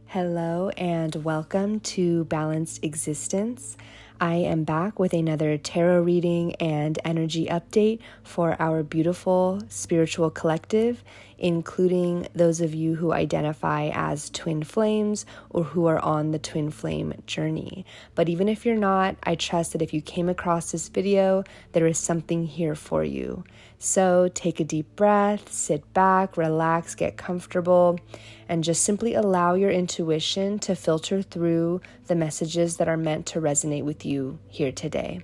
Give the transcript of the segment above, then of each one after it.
Hello and welcome to Balanced Existence. I am back with another tarot reading and energy update for our beautiful spiritual collective, including those of you who identify as twin flames or who are on the twin flame journey. But even if you're not, I trust that if you came across this video, there is something here for you. So take a deep breath, sit back, relax, get comfortable, and just simply allow your intuition to filter through the messages that are meant to resonate with you here today.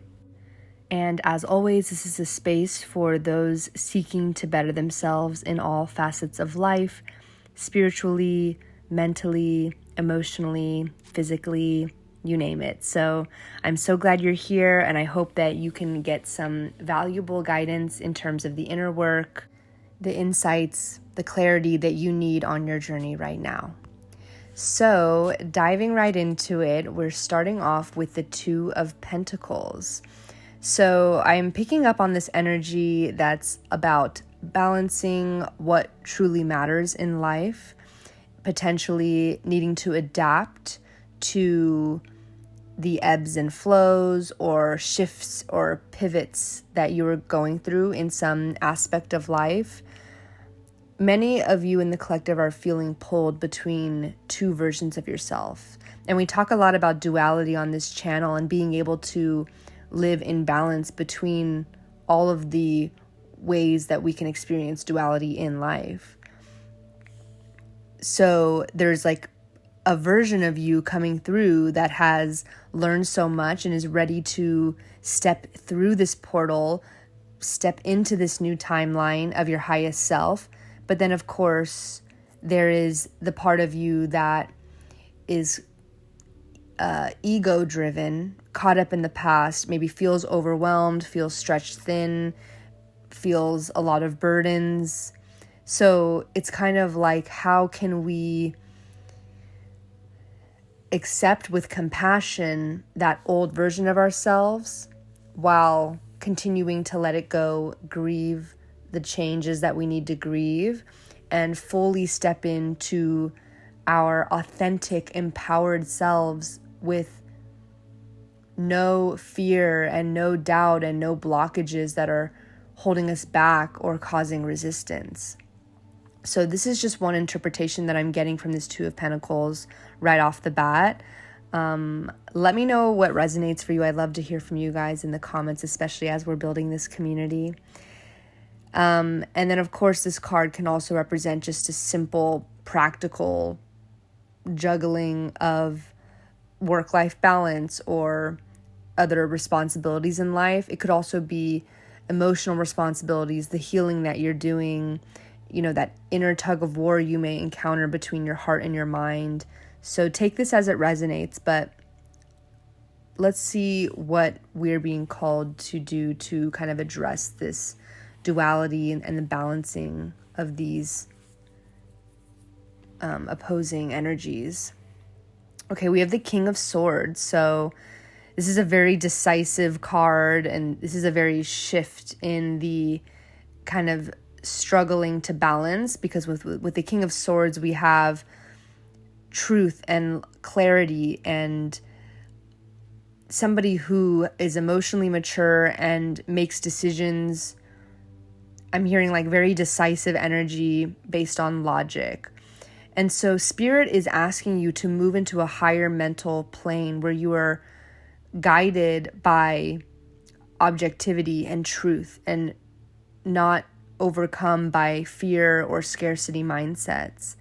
And as always, this is a space for those seeking to better themselves in all facets of life, spiritually, mentally, emotionally, physically, you name it. So I'm so glad you're here, and I hope that you can get some valuable guidance in terms of the inner work, the insights, the clarity that you need on your journey right now. So diving right into it, we're starting off with the Two of Pentacles. So I'm picking up on this energy that's about balancing what truly matters in life, potentially needing to adapt to the ebbs and flows or shifts or pivots that you are going through in some aspect of life. Many of you in the collective are feeling pulled between two versions of yourself. And we talk a lot about duality on this channel and being able to live in balance between all of the ways that we can experience duality in life. So there's like a version of you coming through that has learned so much and is ready to step through this portal, step into this new timeline of your highest self. But then, of course, there is the part of you that is ego-driven, caught up in the past, maybe feels overwhelmed, feels stretched thin, feels a lot of burdens. So it's kind of like, how can we accept with compassion that old version of ourselves while continuing to let it go, grieve the changes that we need to grieve, and fully step into our authentic, empowered selves with no fear and no doubt and no blockages that are holding us back or causing resistance. So this is just one interpretation that I'm getting from this Two of Pentacles right off the bat. Let me know what resonates for you. I'd love to hear from you guys in the comments, especially as we're building this community. And then, of course, this card can also represent just a simple, practical juggling of work-life balance or other responsibilities in life. It could also be emotional responsibilities, the healing that you're doing, that inner tug of war you may encounter between your heart and your mind. So take this as it resonates, but let's see what we're being called to do to kind of address this duality and the balancing of these opposing energies. Okay, we have the King of Swords. So this is a very decisive card, and this is a very shift in the kind of struggling to balance, because with the King of Swords, we have truth and clarity and somebody who is emotionally mature and makes decisions. I'm hearing like very decisive energy based on logic. And so Spirit is asking you to move into a higher mental plane where you are guided by objectivity and truth and not overcome by fear or scarcity mindsets.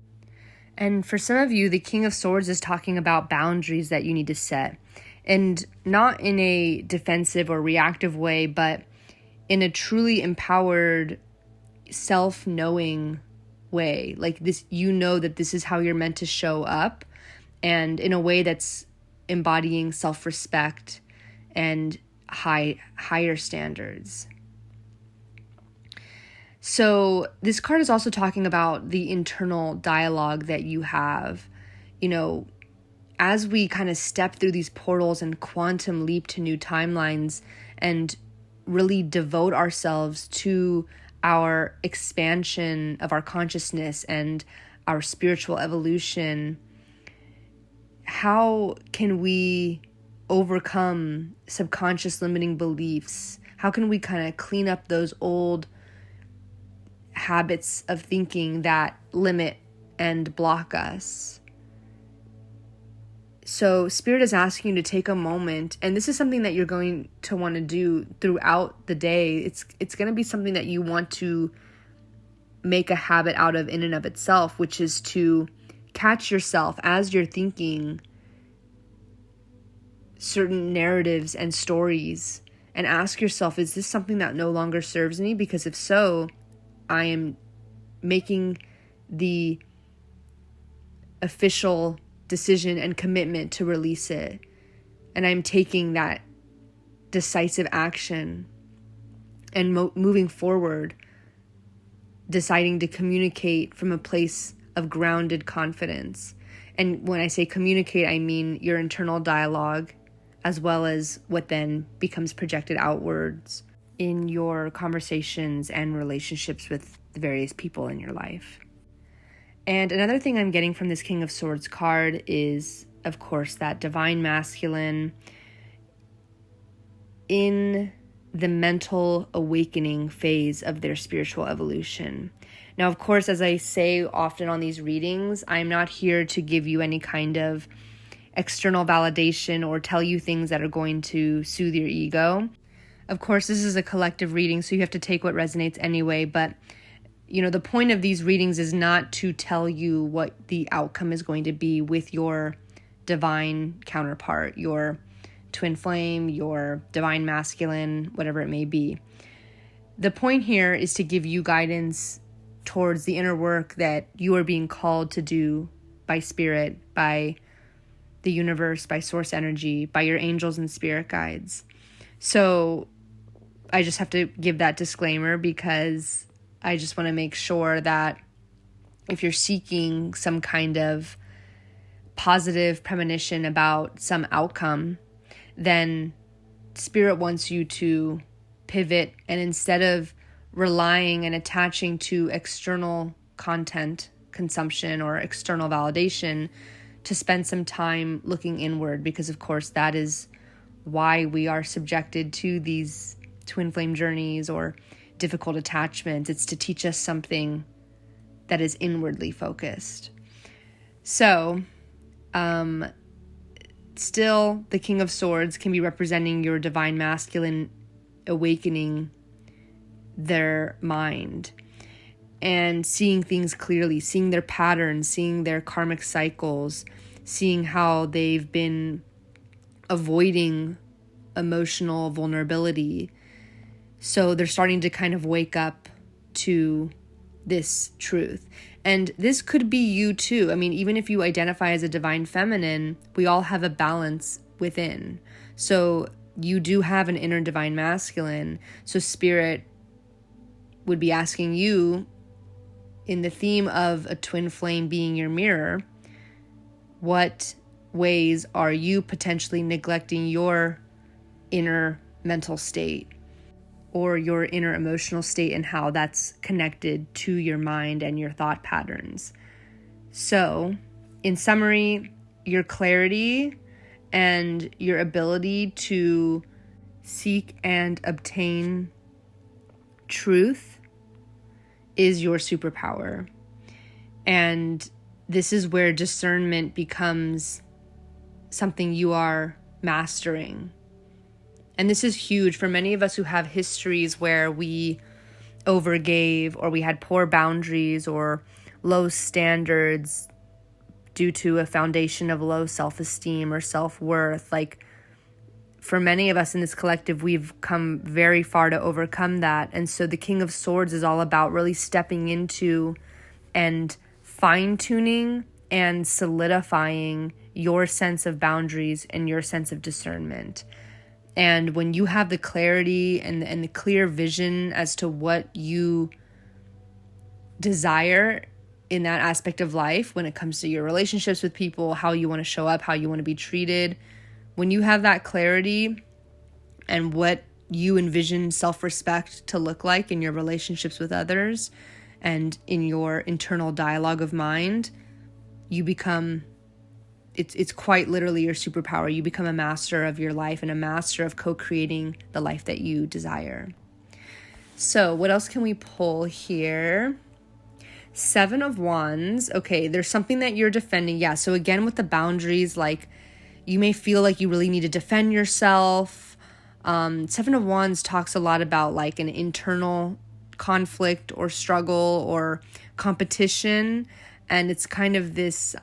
And for some of you, the King of Swords is talking about boundaries that you need to set, and not in a defensive or reactive way, but in a truly empowered, self-knowing way. Like this, that this is how you're meant to show up, and in a way that's embodying self-respect and higher standards. So this card is also talking about the internal dialogue that you have. As we kind of step through these portals and quantum leap to new timelines and really devote ourselves to our expansion of our consciousness and our spiritual evolution, how can we overcome subconscious limiting beliefs? How can we kind of clean up those old habits of thinking that limit and block us? So Spirit is asking you to take a moment, and this is something that you're going to want to do throughout the day. It's going to be something that you want to make a habit out of in and of itself, which is to catch yourself as you're thinking certain narratives and stories, and ask yourself, is this something that no longer serves me? Because if so, I am making the official decision and commitment to release it. And I'm taking that decisive action and moving forward, deciding to communicate from a place of grounded confidence. And when I say communicate, I mean your internal dialogue, as well as what then becomes projected outwards in your conversations and relationships with the various people in your life. And another thing I'm getting from this King of Swords card is, of course, that divine masculine in the mental awakening phase of their spiritual evolution. Now, of course, as I say often on these readings, I'm not here to give you any kind of external validation or tell you things that are going to soothe your ego. Of course, this is a collective reading, so you have to take what resonates anyway, but the point of these readings is not to tell you what the outcome is going to be with your divine counterpart, your twin flame, your divine masculine, whatever it may be. The point here is to give you guidance towards the inner work that you are being called to do by Spirit, by the universe, by source energy, by your angels and spirit guides. So I just have to give that disclaimer, because I just want to make sure that if you're seeking some kind of positive premonition about some outcome, then Spirit wants you to pivot, and instead of relying and attaching to external content consumption or external validation, to spend some time looking inward, because of course that is why we are subjected to these twin flame journeys or difficult attachments. It's to teach us something that is inwardly focused. So, still, the King of Swords can be representing your divine masculine awakening their mind and seeing things clearly, seeing their patterns, seeing their karmic cycles, seeing how they've been avoiding emotional vulnerability. So they're starting to kind of wake up to this truth. And this could be you too. I mean, even if you identify as a divine feminine, we all have a balance within. So you do have an inner divine masculine. So Spirit would be asking you, in the theme of a twin flame being your mirror, what ways are you potentially neglecting your inner mental state or your inner emotional state, and how that's connected to your mind and your thought patterns? So, in summary, your clarity and your ability to seek and obtain truth is your superpower. And this is where discernment becomes something you are mastering. And this is huge for many of us who have histories where we overgave, or we had poor boundaries or low standards due to a foundation of low self-esteem or self-worth. Like, for many of us in this collective, we've come very far to overcome that. And so the King of Swords is all about really stepping into and fine-tuning and solidifying your sense of boundaries and your sense of discernment. And when you have the clarity and the clear vision as to what you desire in that aspect of life, when it comes to your relationships with people, how you want to show up, how you want to be treated, when you have that clarity and what you envision self-respect to look like in your relationships with others and in your internal dialogue of mind, you become it's quite literally your superpower. You become a master of your life and a master of co-creating the life that you desire. So what else can we pull here? 7 of Wands. Okay, there's something that you're defending. Yeah, so again with the boundaries, like you may feel like you really need to defend yourself. 7 of Wands talks a lot about like an internal conflict or struggle or competition. And it's kind of this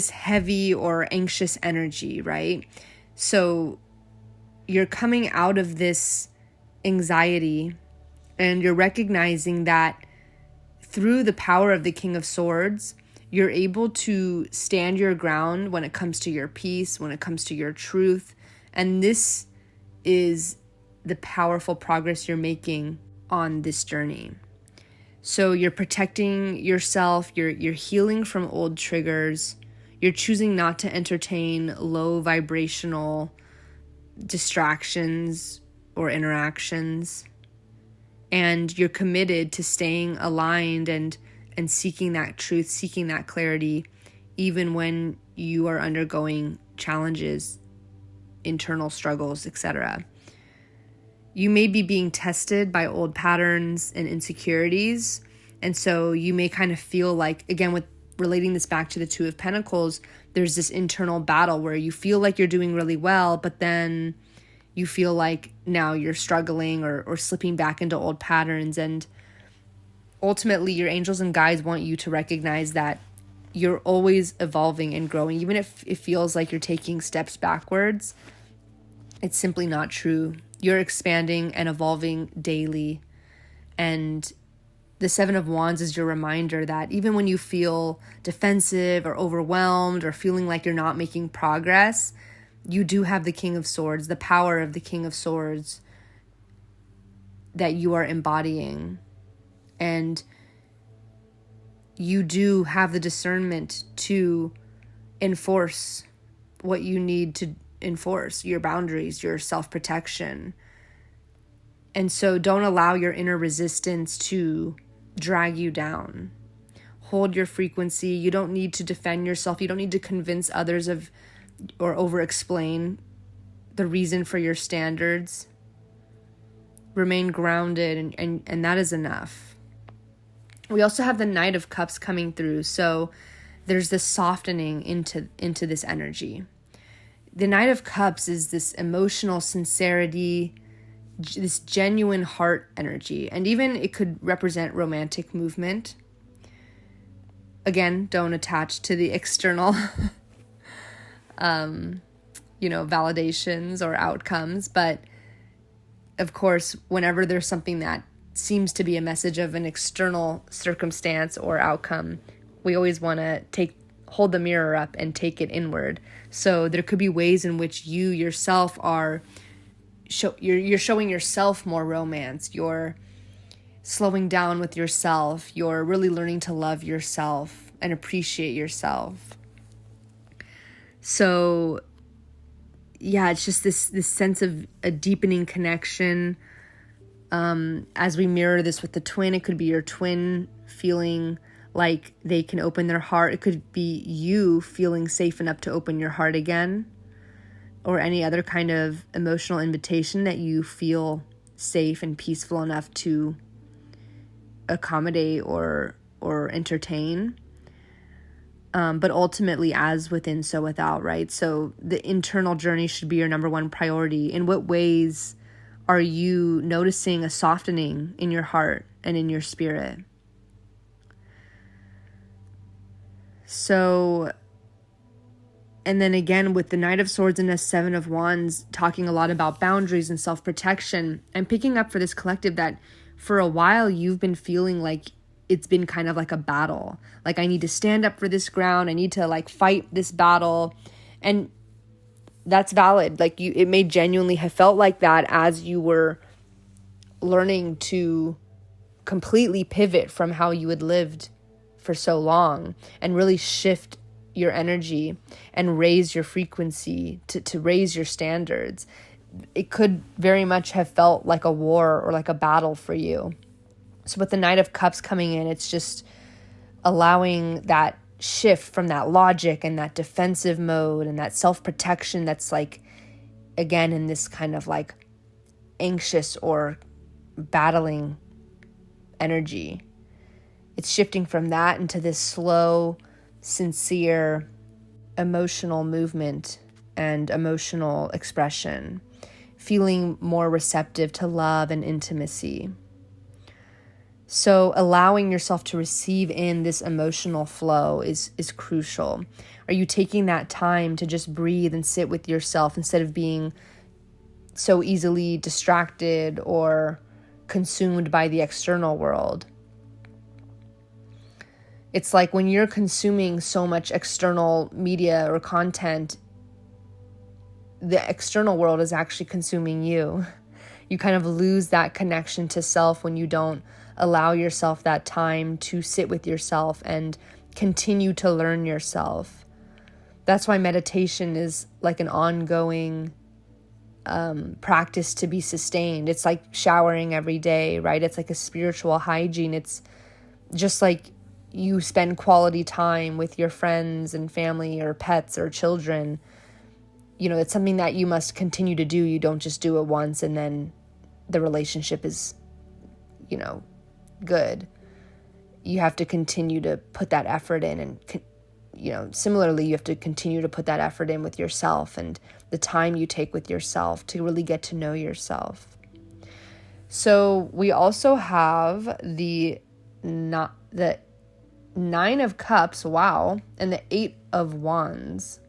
heavy or anxious energy, right? So you're coming out of this anxiety and you're recognizing that through the power of the King of Swords, you're able to stand your ground when it comes to your peace, when it comes to your truth. And this is the powerful progress you're making on this journey. So you're protecting yourself, you're healing from old triggers, you're choosing not to entertain low vibrational distractions or interactions, and you're committed to staying aligned and seeking that truth, seeking that clarity, even when you are undergoing challenges, internal struggles, etc. You may be being tested by old patterns and insecurities. And so you may kind of feel like, again, with relating this back to the Two of Pentacles, there's this internal battle where you feel like you're doing really well, but then you feel like now you're struggling or slipping back into old patterns. And ultimately, your angels and guides want you to recognize that you're always evolving and growing. Even if it feels like you're taking steps backwards, it's simply not true. You're expanding and evolving daily. And the 7 of Wands is your reminder that even when you feel defensive or overwhelmed or feeling like you're not making progress, you do have the King of Swords, the power of the King of Swords that you are embodying. And you do have the discernment to enforce what you need to enforce, your boundaries, your self-protection. And so don't allow your inner resistance to drag you down. Hold your frequency. You don't need to defend yourself. You don't need to convince others of or over-explain the reason for your standards. Remain grounded, and that is enough. We also have the Knight of Cups coming through. So there's this softening into this energy. The Knight of Cups is this emotional sincerity, this genuine heart energy, and even it could represent romantic movement. Again, don't attach to the external, validations or outcomes. But of course, whenever there's something that seems to be a message of an external circumstance or outcome, we always want to hold the mirror up and take it inward. So there could be ways in which you yourself are you're showing yourself more romance. You're slowing down with yourself. You're really learning to love yourself and appreciate yourself. So yeah, it's just this sense of a deepening connection. As we mirror this with the twin, it could be your twin feeling like they can open their heart. It could be you feeling safe enough to open your heart again, or any other kind of emotional invitation that you feel safe and peaceful enough to accommodate or entertain. But ultimately, as within, so without, right? So the internal journey should be your number one priority. In what ways are you noticing a softening in your heart and in your spirit? So, and then again, with the Knight of Swords and the 7 of Wands, talking a lot about boundaries and self-protection, I'm picking up for this collective that for a while you've been feeling like it's been kind of like a battle. Like, I need to stand up for this ground. I need to fight this battle. And that's valid. It may genuinely have felt like that as you were learning to completely pivot from how you had lived for so long and really shift your energy and raise your frequency to raise your standards. It could very much have felt like a war or like a battle for you. So with the Knight of Cups coming in, it's just allowing that shift from that logic and that defensive mode and that self-protection that's like, again, in this kind of like anxious or battling energy. It's shifting from that into this slow, sincere, emotional movement and emotional expression, feeling more receptive to love and intimacy. So allowing yourself to receive in this emotional flow is crucial. Are you taking that time to just breathe and sit with yourself instead of being so easily distracted or consumed by the external world? It's like when you're consuming so much external media or content, the external world is actually consuming you. You kind of lose that connection to self when you don't allow yourself that time to sit with yourself and continue to learn yourself. That's why meditation is like an ongoing practice to be sustained. It's like showering every day, right? It's like a spiritual hygiene. It's just like you spend quality time with your friends and family or pets or children. You know, it's something that you must continue to do. You don't just do it once and then the relationship is, you know, good. You have to continue to put that effort in, and you know, similarly, you have to continue to put that effort in with yourself and the time you take with yourself to really get to know yourself. So we also have the Nine of Cups, wow, and the 8 of Wands.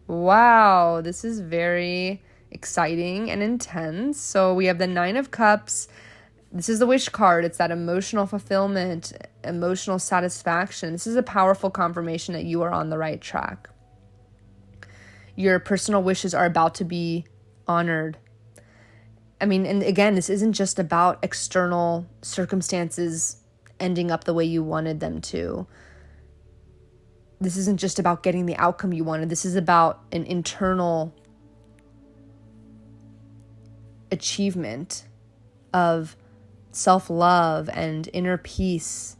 Wow, this is very exciting and intense. So we have the 9 of Cups. This is the wish card. It's that emotional fulfillment, emotional satisfaction. This is a powerful confirmation that you are on the right track. Your personal wishes are about to be honored. I mean, and again, this isn't just about external circumstances ending up the way you wanted them to. This isn't just about getting the outcome you wanted. This is about an internal achievement of self-love and inner peace,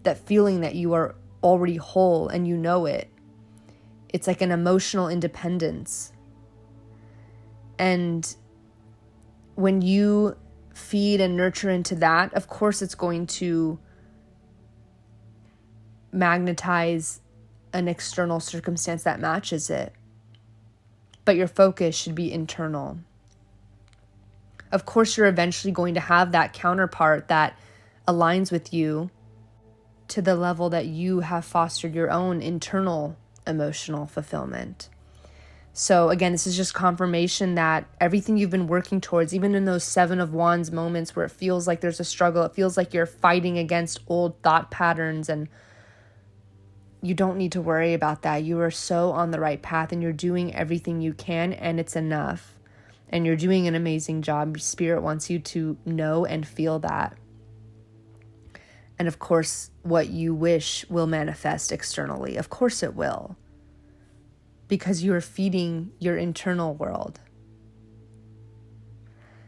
that feeling that you are already whole and you know it. It's like an emotional independence. And when you feed and nurture into that, of course it's going to magnetize an external circumstance that matches it. But your focus should be internal. Of course, you're eventually going to have that counterpart that aligns with you to the level that you have fostered your own internal emotional fulfillment. So again, this is just confirmation that everything you've been working towards, even in those 7 of Wands moments where it feels like there's a struggle, it feels like you're fighting against old thought patterns, and you don't need to worry about that. You are so on the right path and you're doing everything you can, and it's enough. And you're doing an amazing job. Spirit wants you to know and feel that. And of course, what you wish will manifest externally. Of course it will. Because you are feeding your internal world.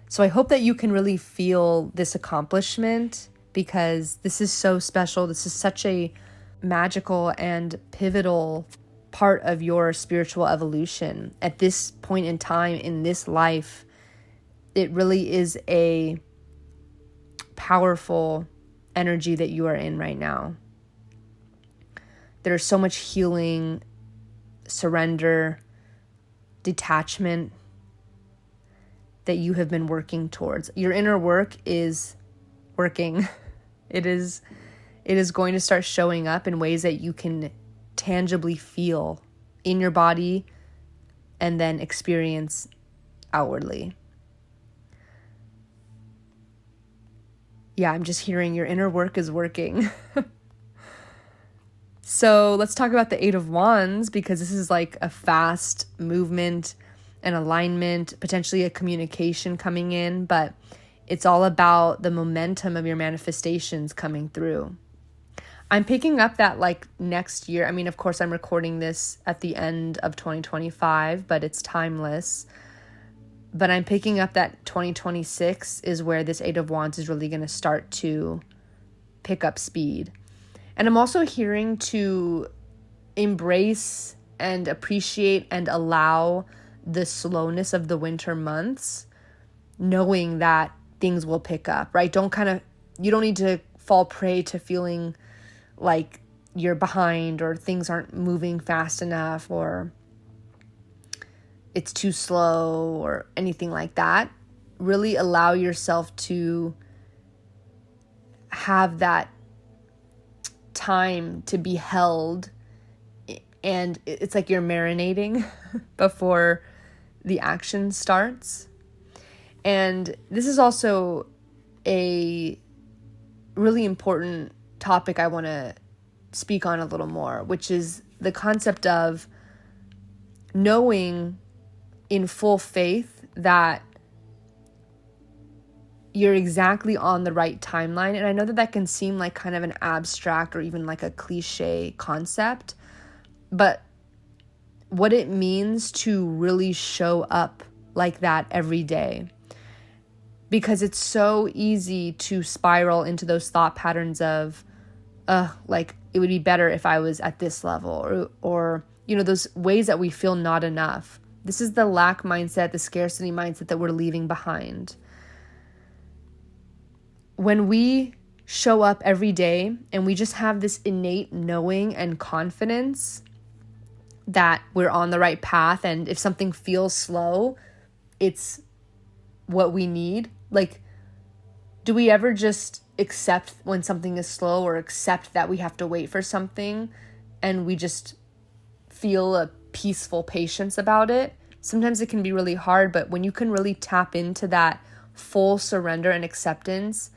So I hope that you can really feel this accomplishment, because this is so special. This is such a magical and pivotal part of your spiritual evolution. At this point in time in this life, it really is a powerful energy that you are in right now. There's so much healing, surrender, detachment that you have been working towards. Your inner work is working. It is going to start showing up in ways that you can tangibly feel in your body and then experience outwardly. Yeah, I'm just hearing your inner work is working. So let's talk about the 8 of Wands, because this is like a fast movement, an alignment, potentially a communication coming in, but it's all about the momentum of your manifestations coming through. I'm picking up that like next year, I mean, of course, I'm recording this at the end of 2025, but it's timeless. But I'm picking up that 2026 is where this 8 of Wands is really going to start to pick up speed. And I'm also hearing to embrace and appreciate and allow the slowness of the winter months, knowing that things will pick up, right? You don't need to fall prey to feeling like you're behind or things aren't moving fast enough or it's too slow or anything like that. Really allow yourself to have that time to be held, and it's like you're marinating before the action starts. And this is also a really important topic I want to speak on a little more, which is the concept of knowing in full faith that you're exactly on the right timeline. And I know that that can seem like kind of an abstract or even like a cliche concept, but what it means to really show up like that every day. Because it's so easy to spiral into those thought patterns of, like it would be better if I was at this level, or those ways that we feel not enough. This is the lack mindset, the scarcity mindset that we're leaving behind. When we show up every day and we just have this innate knowing and confidence that we're on the right path, and if something feels slow, it's what we need. Like, do we ever just accept when something is slow, or accept that we have to wait for something, and we just feel a peaceful patience about it? Sometimes it can be really hard, but when you can really tap into that full surrender and acceptance,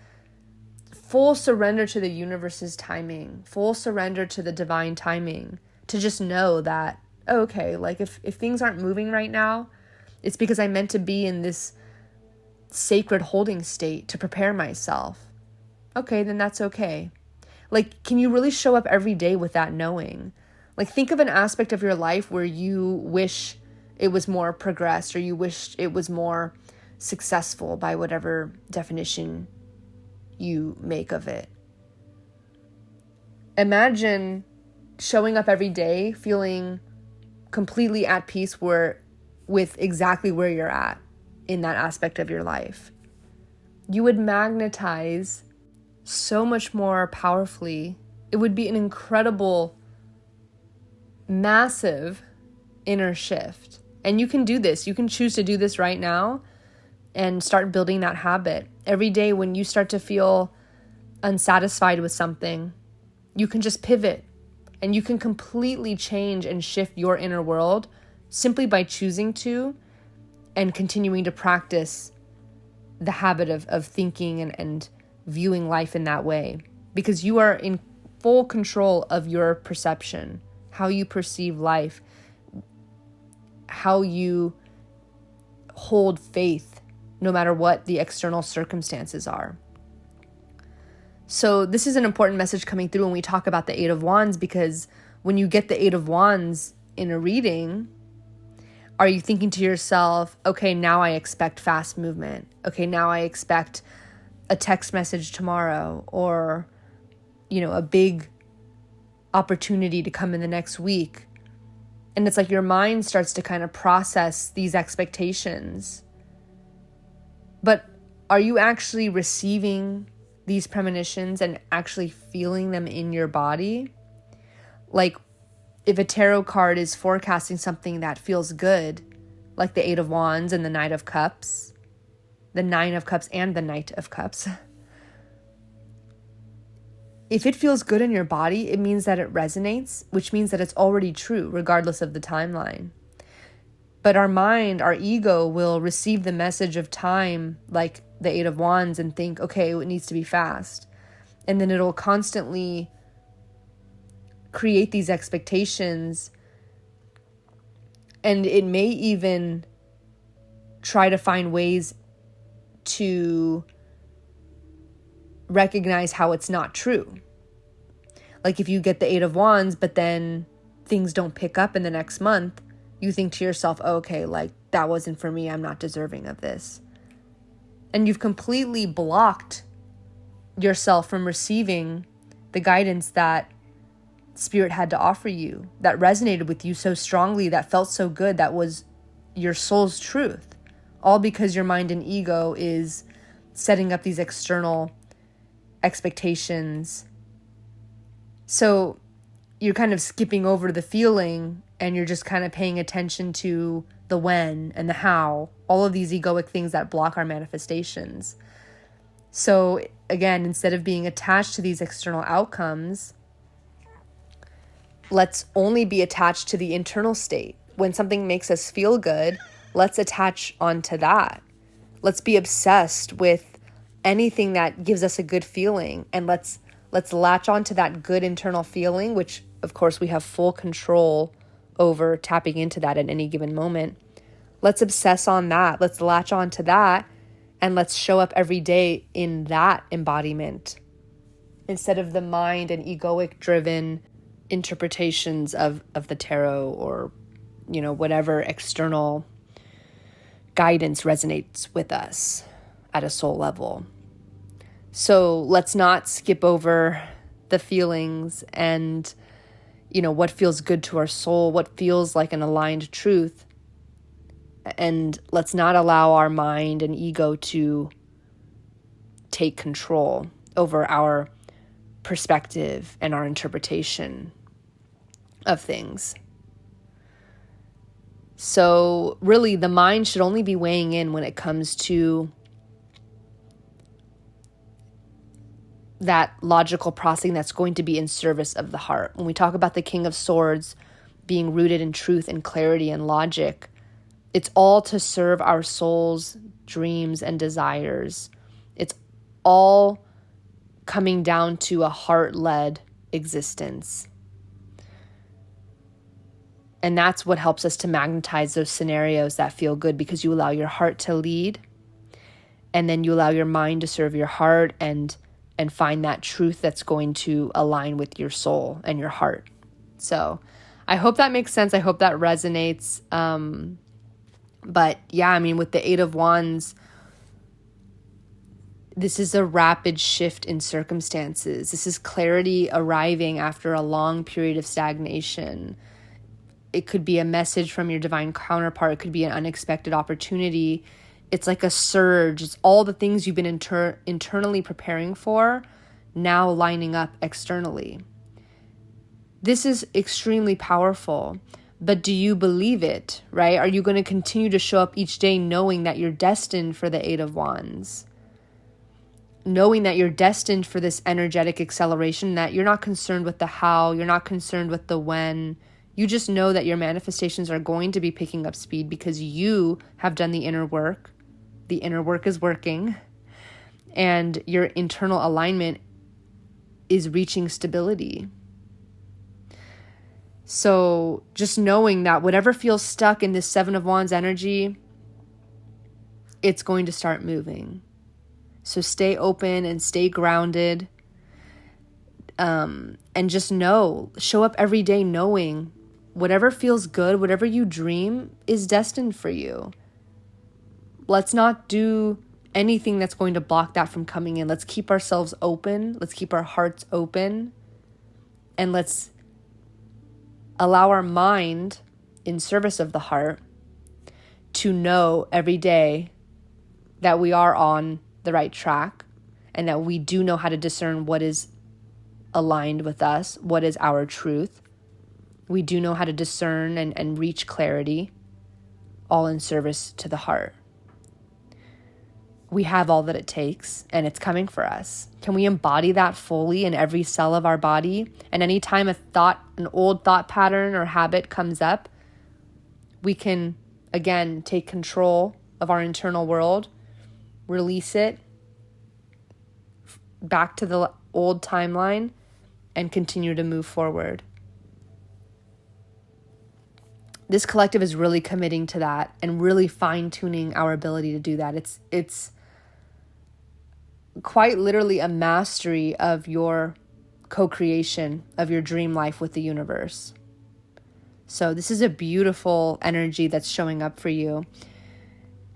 full surrender to the universe's timing, full surrender to the divine timing, to just know that, okay, like if things aren't moving right now, it's because I meant to be in this sacred holding state to prepare myself. Okay, then that's okay. Like, can you really show up every day with that knowing? Like, think of an aspect of your life where you wish it was more progressed, or you wish it was more successful by whatever definition you make of it. Imagine showing up every day feeling completely at peace with exactly where you're at in that aspect of your life. You would magnetize so much more powerfully. It would be an incredible, massive inner shift. And you can do this. You can choose to do this right now and start building that habit. Every day when you start to feel unsatisfied with something, you can just pivot, and you can completely change and shift your inner world simply by choosing to and continuing to practice the habit of thinking and viewing life in that way. Because you are in full control of your perception, how you perceive life, how you hold faith, no matter what the external circumstances are. So this is an important message coming through when we talk about the Eight of Wands, because when you get the Eight of Wands in a reading, are you thinking to yourself, okay, now I expect fast movement. Okay, now I expect a text message tomorrow, or, a big opportunity to come in the next week. And it's like your mind starts to kind of process these expectations. But are you actually receiving these premonitions and actually feeling them in your body? Like, if a tarot card is forecasting something that feels good, like the Eight of Wands and the Knight of Cups, the Nine of Cups and the Knight of Cups, if it feels good in your body, it means that it resonates, which means that it's already true, regardless of the timeline. But our mind, our ego, will receive the message of time, like the Eight of Wands, and think, okay, it needs to be fast. And then it'll constantly create these expectations. And it may even try to find ways to recognize how it's not true. Like if you get the Eight of Wands, but then things don't pick up in the next month, you think to yourself, oh, okay, like that wasn't for me. I'm not deserving of this. And you've completely blocked yourself from receiving the guidance that Spirit had to offer you, that resonated with you so strongly, that felt so good, that was your soul's truth. All because your mind and ego is setting up these external expectations. So you're kind of skipping over the feeling, and you're just kind of paying attention to the when and the how, all of these egoic things that block our manifestations. So again, instead of being attached to these external outcomes, let's only be attached to the internal state. When something makes us feel good, let's attach onto that. Let's be obsessed with anything that gives us a good feeling, and let's latch onto that good internal feeling, which of course we have full control over tapping into that at any given moment. Let's obsess on that. Let's latch onto that, and let's show up every day in that embodiment instead of the mind and egoic driven interpretations of the tarot, or whatever external guidance resonates with us at a soul level. So let's not skip over the feelings and what feels good to our soul, what feels like an aligned truth. And let's not allow our mind and ego to take control over our perspective and our interpretation of things. So really, the mind should only be weighing in when it comes to that logical processing that's going to be in service of the heart. When we talk about the King of Swords being rooted in truth and clarity and logic, it's all to serve our soul's dreams and desires. It's all coming down to a heart-led existence. And that's what helps us to magnetize those scenarios that feel good, because you allow your heart to lead, and then you allow your mind to serve your heart and find that truth that's going to align with your soul and your heart. So I hope that makes sense. I hope that resonates. But yeah, with the Eight of Wands, this is a rapid shift in circumstances. This is clarity arriving after a long period of stagnation. It could be a message from your divine counterpart. It could be an unexpected opportunity. It's like a surge. It's all the things you've been internally preparing for, now lining up externally. This is extremely powerful. But do you believe it, right? Are you going to continue to show up each day knowing that you're destined for the Eight of Wands? Knowing that you're destined for this energetic acceleration, that you're not concerned with the how, you're not concerned with the when. You just know that your manifestations are going to be picking up speed because you have done the inner work. The inner work is working, and your internal alignment is reaching stability. So just knowing that whatever feels stuck in this Seven of Wands energy, it's going to start moving. So stay open and stay grounded. And just show up every day knowing whatever feels good, whatever you dream is destined for you. Let's not do anything that's going to block that from coming in. Let's keep ourselves open. Let's keep our hearts open. And let's allow our mind in service of the heart to know every day that we are on the right track, and that we do know how to discern what is aligned with us, what is our truth. We do know how to discern and reach clarity, all in service to the heart. We have all that it takes, and it's coming for us. Can we embody that fully in every cell of our body? And anytime an old thought pattern or habit comes up, we can, again, take control of our internal world, release it back to the old timeline, and continue to move forward. This collective is really committing to that and really fine-tuning our ability to do that. It's quite literally a mastery of your co-creation of your dream life with the universe. So this is a beautiful energy that's showing up for you.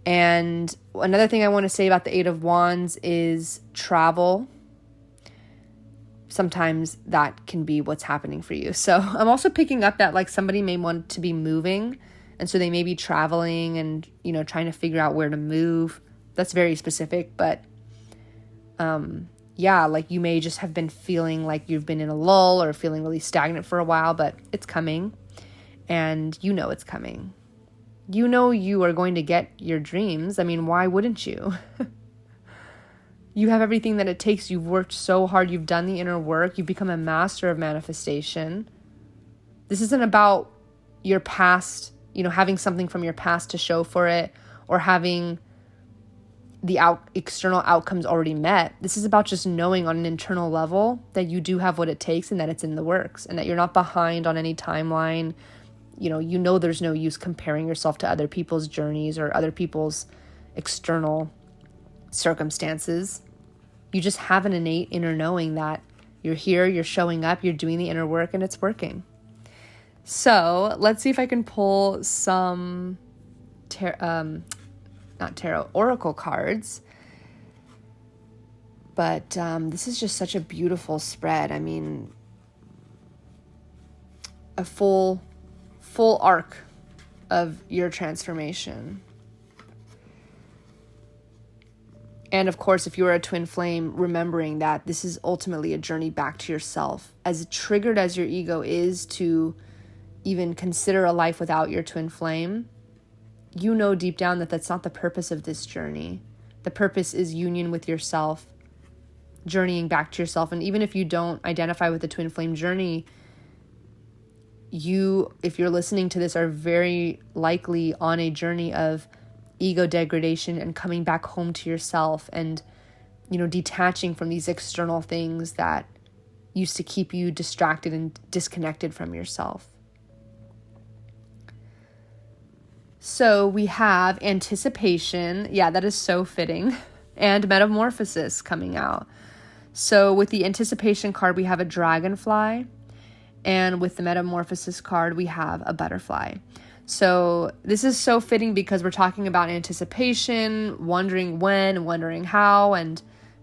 And another thing I want to say about the Eight of Wands is travel. sometimes that can be what's happening for you. So I'm also picking up that like somebody may want to be moving, and so they may be traveling and, you know, trying to figure out where to move. That's very specific, but yeah, like you may just have been feeling like you've been in a lull or feeling really stagnant for a while, but it's coming, and you know it's coming. You know you are going to get your dreams. I mean, why wouldn't you? You have everything that it takes. You've worked so hard. You've done the inner work. You've become a master of manifestation. This isn't about your past, you know, having something from your past to show for it, or having the external outcomes already met. This is about just knowing on an internal level that you do have what it takes and that it's in the works and that you're not behind on any timeline. You know there's no use comparing yourself to other people's journeys or other people's external circumstances. You just have an innate inner knowing that you're here, you're showing up, you're doing the inner work, and it's working. So let's see if I can pull some oracle cards. But this is just such a beautiful spread. I mean, a full arc of your transformation. And of course, if you are a twin flame, remembering that this is ultimately a journey back to yourself. As triggered as your ego is to even consider a life without your twin flame, you know deep down that that's not the purpose of this journey. The purpose is union with yourself, journeying back to yourself. And even if you don't identify with the twin flame journey, you, if you're listening to this, are very likely on a journey of ego degradation and coming back home to yourself and, you know, detaching from these external things that used to keep you distracted and disconnected from yourself. So we have anticipation. Yeah, that is so fitting. And metamorphosis coming out. So with the anticipation card, we have a dragonfly. And with the metamorphosis card, we have a butterfly. So this is so fitting because we're talking about anticipation, wondering when, wondering how, and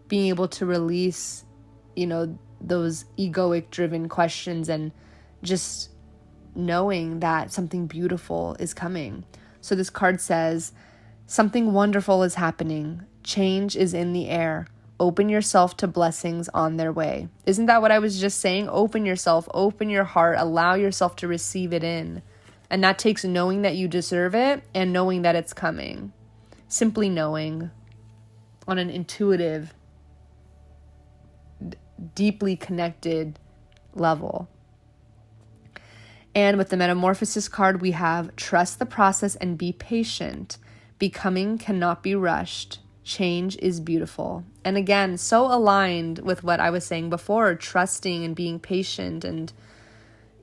being able to release, you know, those egoic driven questions and just knowing that something beautiful is coming. So this card says, something wonderful is happening. Change is in the air. Open yourself to blessings on their way. Isn't that what I was just saying? Open yourself, open your heart, allow yourself to receive it in. And that takes knowing that you deserve it and knowing that it's coming. Simply knowing on an intuitive, deeply connected level. And with the metamorphosis card, we have trust the process and be patient. Becoming cannot be rushed. Change is beautiful. And again, so aligned with what I was saying before, trusting and being patient and,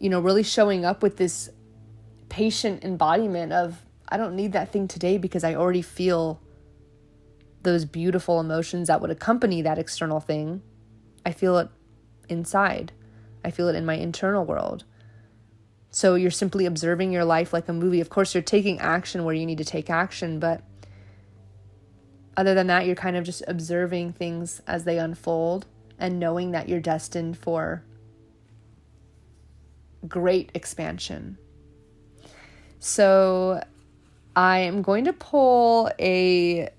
you know, really showing up with this patient embodiment of, I don't need that thing today because I already feel those beautiful emotions that would accompany that external thing. I feel it inside. I feel it in my internal world. So you're simply observing your life like a movie. Of course, you're taking action where you need to take action, but other than that, you're kind of just observing things as they unfold and knowing that you're destined for great expansion. So I am going to pull a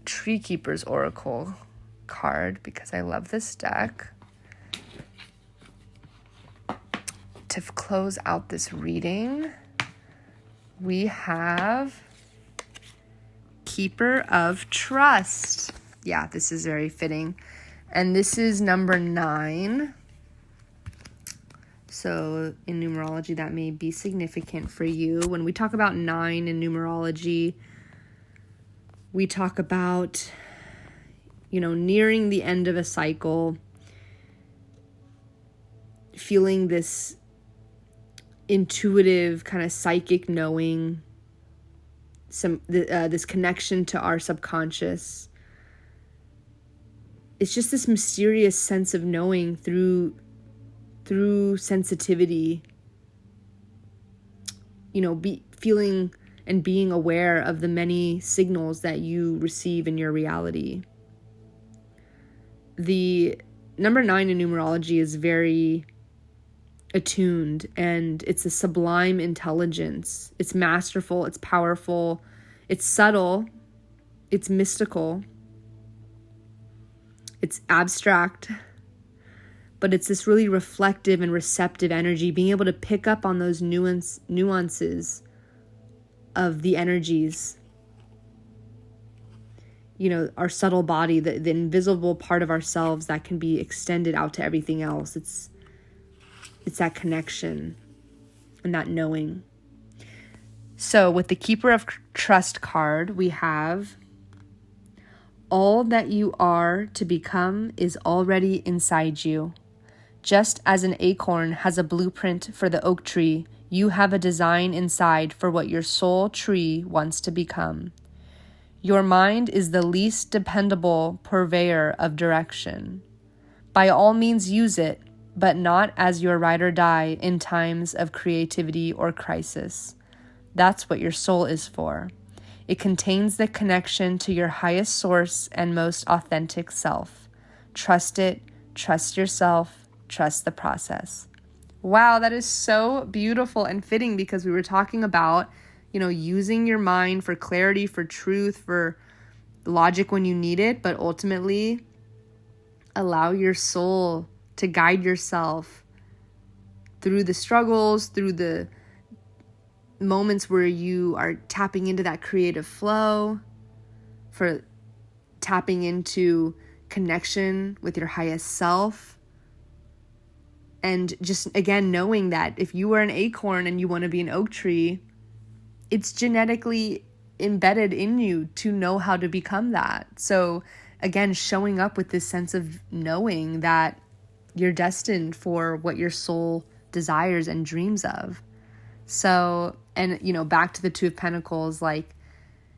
Tree Keeper's Oracle card because I love this deck. To close out this reading, we have Keeper of Trust. Yeah, this is very fitting. And this is number 9. So in numerology, that may be significant for you. When we talk about 9 in numerology, we talk about, you know, nearing the end of a cycle, feeling this intuitive kind of psychic knowing, this connection to our subconscious. It's just this mysterious sense of knowing through sensitivity, you know, feeling and being aware of the many signals that you receive in your reality. The number 9 in numerology is very attuned, and it's a sublime intelligence. It's masterful, it's powerful, it's subtle, it's mystical, it's abstract, but it's this really reflective and receptive energy, being able to pick up on those nuances of the energies. You know, our subtle body, the invisible part of ourselves that can be extended out to everything else. It's that connection and that knowing. So with the Keeper of Trust card, we have all that you are to become is already inside you. Just as an acorn has a blueprint for the oak tree, you have a design inside for what your soul tree wants to become. Your mind is the least dependable purveyor of direction. By all means use it, but not as your ride or die in times of creativity or crisis. That's what your soul is for. It contains the connection to your highest source and most authentic self. Trust it, trust yourself, trust the process. Wow, that is so beautiful and fitting, because we were talking about, using your mind for clarity, for truth, for logic when you need it, but ultimately allow your soul to guide yourself through the struggles, through the moments where you are tapping into that creative flow, for tapping into connection with your highest self. And just, again, knowing that if you are an acorn and you want to be an oak tree, it's genetically embedded in you to know how to become that. So again, showing up with this sense of knowing that you're destined for what your soul desires and dreams of. So, and back to the Two of Pentacles, like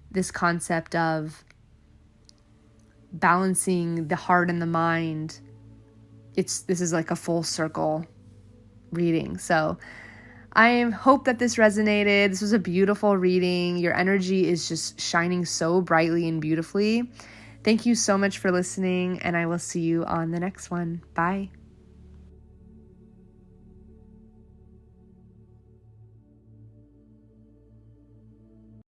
this concept of balancing the heart and the mind. This is like a full circle reading. So I hope that this resonated. This was a beautiful reading. Your energy is just shining so brightly and beautifully. Thank you so much for listening, and I will see you on the next one. Bye.